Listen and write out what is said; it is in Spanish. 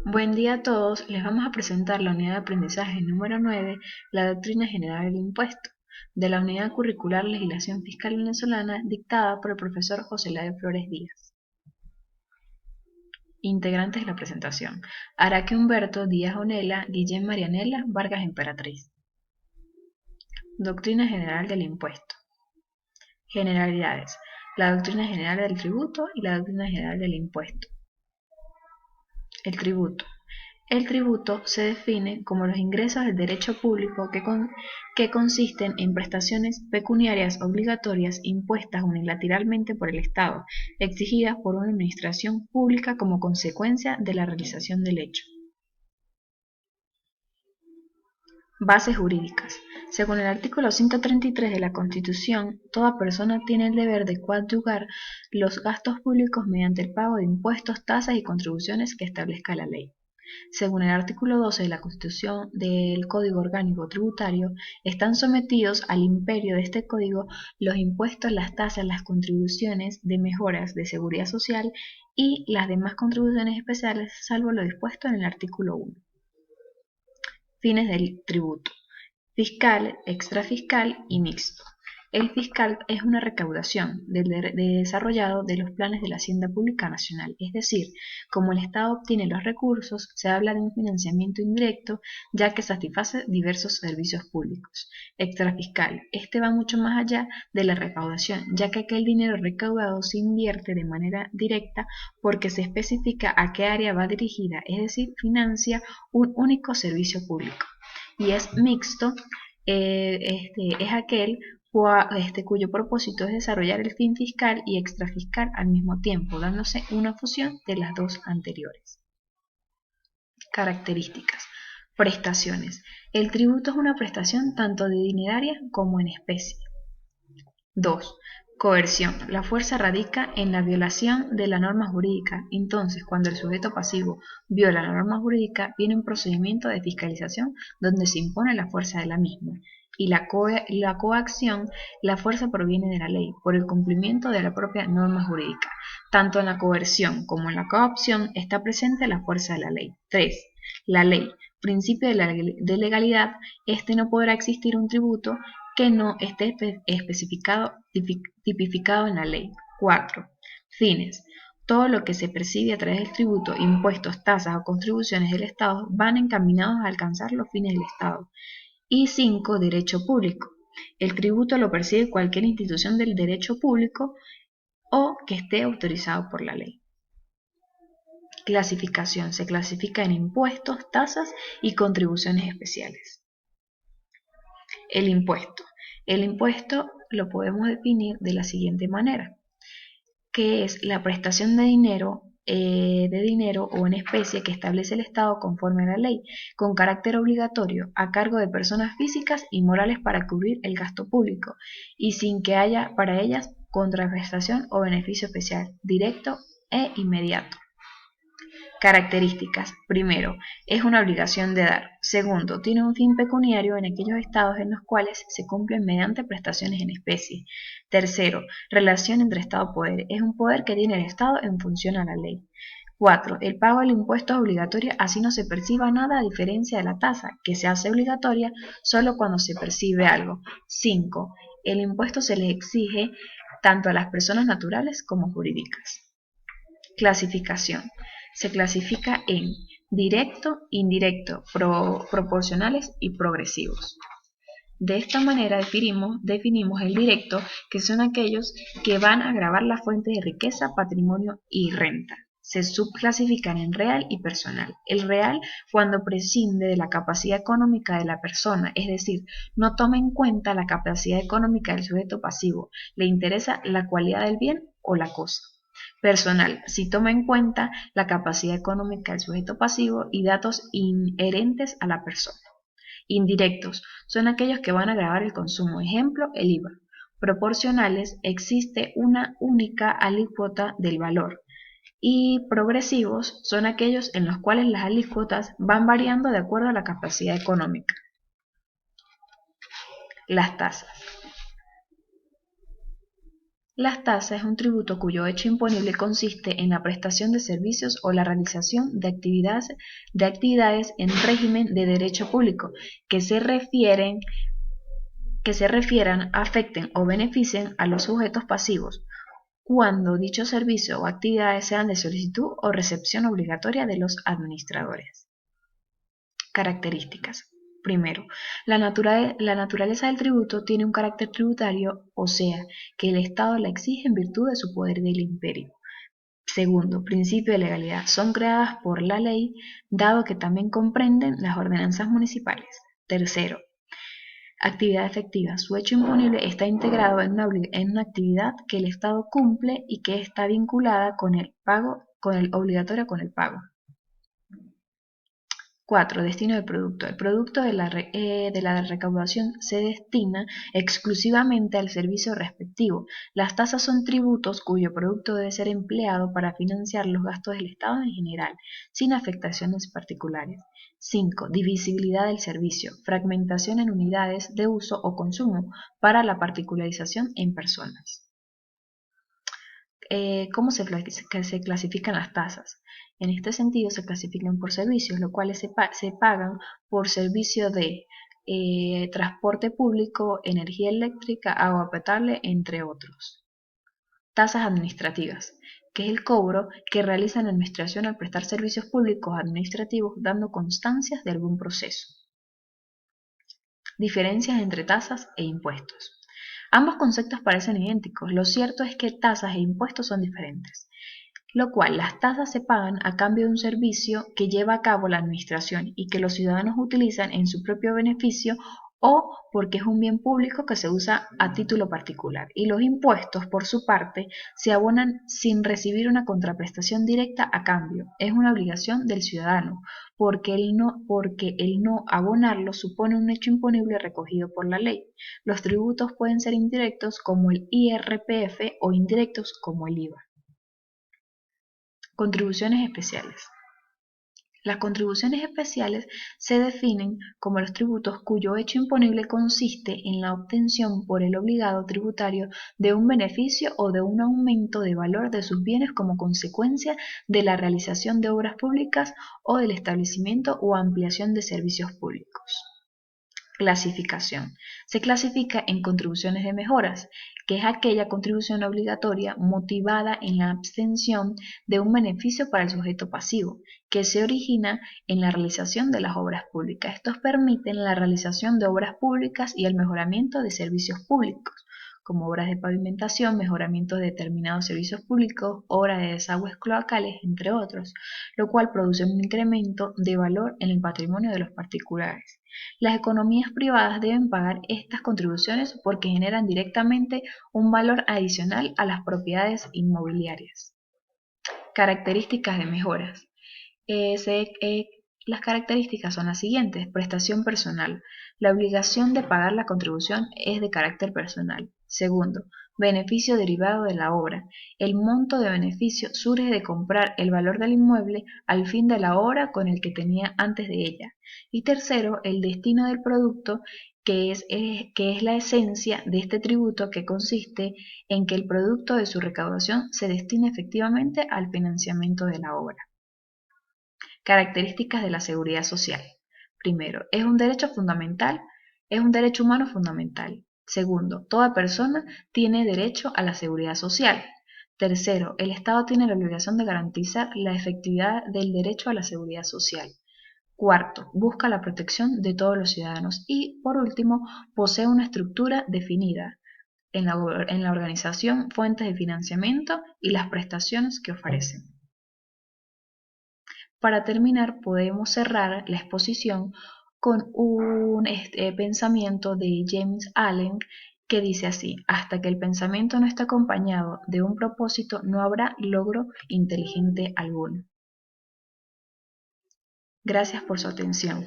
Buen día a todos, les vamos a presentar la unidad de aprendizaje número 9, la doctrina general del impuesto, de la unidad curricular Legislación Fiscal Venezolana dictada por el profesor José Ladio Flores Díaz. Integrantes de la presentación: Araque Humberto Díaz Onela, Guillén Marianela, Vargas Emperatriz. Doctrina general del impuesto. Generalidades: la doctrina general del tributo y la doctrina general del impuesto. El tributo. El tributo se define como los ingresos del derecho público que consisten en prestaciones pecuniarias obligatorias impuestas unilateralmente por el Estado, exigidas por una administración pública como consecuencia de la realización del hecho. Bases jurídicas. Según el artículo 133 de la Constitución, toda persona tiene el deber de coadyuvar los gastos públicos mediante el pago de impuestos, tasas y contribuciones que establezca la ley. Según el artículo 12 de la Constitución del Código Orgánico Tributario, están sometidos al imperio de este código los impuestos, las tasas, las contribuciones de mejoras de seguridad social y las demás contribuciones especiales, salvo lo dispuesto en el artículo 1. Fines del tributo: fiscal, extrafiscal y mixto. El fiscal es una recaudación desarrollado de los planes de la Hacienda Pública Nacional, es decir, como el Estado obtiene los recursos, se habla de un financiamiento indirecto, ya que satisface diversos servicios públicos. Extrafiscal: este va mucho más allá de la recaudación, ya que aquel dinero recaudado se invierte de manera directa porque se especifica a qué área va dirigida, es decir, financia un único servicio público. Y es mixto, es aquel cuyo propósito es desarrollar el fin fiscal y extrafiscal al mismo tiempo, dándose una fusión de las dos anteriores. Características. Prestaciones. El tributo es una prestación tanto de dineraria como en especie. 2. Coerción. La fuerza radica en la violación de la norma jurídica. Entonces, cuando el sujeto pasivo viola la norma jurídica, viene un procedimiento de fiscalización donde se impone la fuerza de la misma. Y la coacción: la fuerza proviene de la ley, por el cumplimiento de la propia norma jurídica. Tanto en la coerción como en la coacción está presente la fuerza de la ley. 3. La ley. Principio de legalidad. No podrá existir un tributo que no esté tipificado en la ley. 4. Fines. Todo lo que se percibe a través del tributo, impuestos, tasas o contribuciones del Estado van encaminados a alcanzar los fines del Estado. Y 5. Derecho público. El tributo lo percibe cualquier institución del derecho público o que esté autorizado por la ley. Clasificación. Se clasifica en impuestos, tasas y contribuciones especiales. El impuesto. El impuesto lo podemos definir de la siguiente manera, que es la prestación de dinero o en especie que establece el Estado conforme a la ley, con carácter obligatorio, a cargo de personas físicas y morales para cubrir el gasto público, y sin que haya para ellas contraprestación o beneficio especial, directo e inmediato. Características. Primero, es una obligación de dar. Segundo, tiene un fin pecuniario en aquellos estados en los cuales se cumplen mediante prestaciones en especie. Tercero, relación entre Estado y poder. Es un poder que tiene el Estado en función a la ley. 4. El pago del impuesto es obligatorio, así no se perciba nada a diferencia de la tasa, que se hace obligatoria solo cuando se percibe algo. 5. El impuesto se le exige tanto a las personas naturales como jurídicas. Clasificación. Se clasifica en directo, indirecto, proporcionales y progresivos. De esta manera definimos el directo, que son aquellos que van a gravar la fuente de riqueza, patrimonio y renta. Se subclasifican en real y personal. El real, cuando prescinde de la capacidad económica de la persona, es decir, no toma en cuenta la capacidad económica del sujeto pasivo, le interesa la cualidad del bien o la cosa. Personal, si toma en cuenta la capacidad económica del sujeto pasivo y datos inherentes a la persona. Indirectos son aquellos que van a gravar el consumo, ejemplo, el IVA. Proporcionales, existe una única alícuota del valor. Y progresivos son aquellos en los cuales las alícuotas van variando de acuerdo a la capacidad económica. Las tasas. Las tasas es un tributo cuyo hecho imponible consiste en la prestación de servicios o la realización de actividades en régimen de derecho público que se refieran, afecten o beneficien a los sujetos pasivos, cuando dichos servicios o actividades sean de solicitud o recepción obligatoria de los administradores. Características. Primero, la naturaleza del tributo tiene un carácter tributario, o sea, que el Estado la exige en virtud de su poder del imperio. Segundo, principio de legalidad. Son creadas por la ley, dado que también comprenden las ordenanzas municipales. Tercero, actividad efectiva. Su hecho imponible está integrado en una actividad que el Estado cumple y que está vinculada con el pago, obligatoria con el pago. 4. Destino del producto. El producto de la recaudación se destina exclusivamente al servicio respectivo. Las tasas son tributos cuyo producto debe ser empleado para financiar los gastos del Estado en general, sin afectaciones particulares. 5. Divisibilidad del servicio. Fragmentación en unidades de uso o consumo para la particularización en personas. ¿Cómo se clasifican las tasas? En este sentido se clasifican por servicios, los cuales se pagan por servicio de transporte público, energía eléctrica, agua potable, entre otros. Tasas administrativas, que es el cobro que realiza la administración al prestar servicios públicos administrativos dando constancias de algún proceso. Diferencias entre tasas e impuestos. Ambos conceptos parecen idénticos, lo cierto es que tasas e impuestos son diferentes, lo cual las tasas se pagan a cambio de un servicio que lleva a cabo la administración y que los ciudadanos utilizan en su propio beneficio o porque es un bien público que se usa a título particular, y los impuestos, por su parte, se abonan sin recibir una contraprestación directa a cambio. Es una obligación del ciudadano, porque el no abonarlo supone un hecho imponible recogido por la ley. Los tributos pueden ser indirectos como el IRPF o indirectos como el IVA. Contribuciones especiales. Las contribuciones especiales se definen como los tributos cuyo hecho imponible consiste en la obtención por el obligado tributario de un beneficio o de un aumento de valor de sus bienes como consecuencia de la realización de obras públicas o del establecimiento o ampliación de servicios públicos. Clasificación. Se clasifica en contribuciones de mejoras, que es aquella contribución obligatoria motivada en la abstención de un beneficio para el sujeto pasivo, que se origina en la realización de las obras públicas. Estos permiten la realización de obras públicas y el mejoramiento de servicios públicos, como obras de pavimentación, mejoramiento de determinados servicios públicos, obras de desagües cloacales, entre otros, lo cual produce un incremento de valor en el patrimonio de los particulares. Las economías privadas deben pagar estas contribuciones porque generan directamente un valor adicional a las propiedades inmobiliarias. Características de mejoras. Las características son las siguientes. Prestación personal. La obligación de pagar la contribución es de carácter personal. Segundo, beneficio derivado de la obra. El monto de beneficio surge de comprar el valor del inmueble al fin de la obra con el que tenía antes de ella. Y tercero, el destino del producto, que es la esencia de este tributo, que consiste en que el producto de su recaudación se destine efectivamente al financiamiento de la obra. Características de la seguridad social. Primero, es un derecho humano fundamental. Segundo, toda persona tiene derecho a la seguridad social. Tercero, el Estado tiene la obligación de garantizar la efectividad del derecho a la seguridad social. Cuarto, busca la protección de todos los ciudadanos. Y, por último, posee una estructura definida en la organización, fuentes de financiamiento y las prestaciones que ofrecen. Para terminar, podemos cerrar la exposición con un pensamiento de James Allen que dice así: hasta que el pensamiento no esté acompañado de un propósito, no habrá logro inteligente alguno. Gracias por su atención.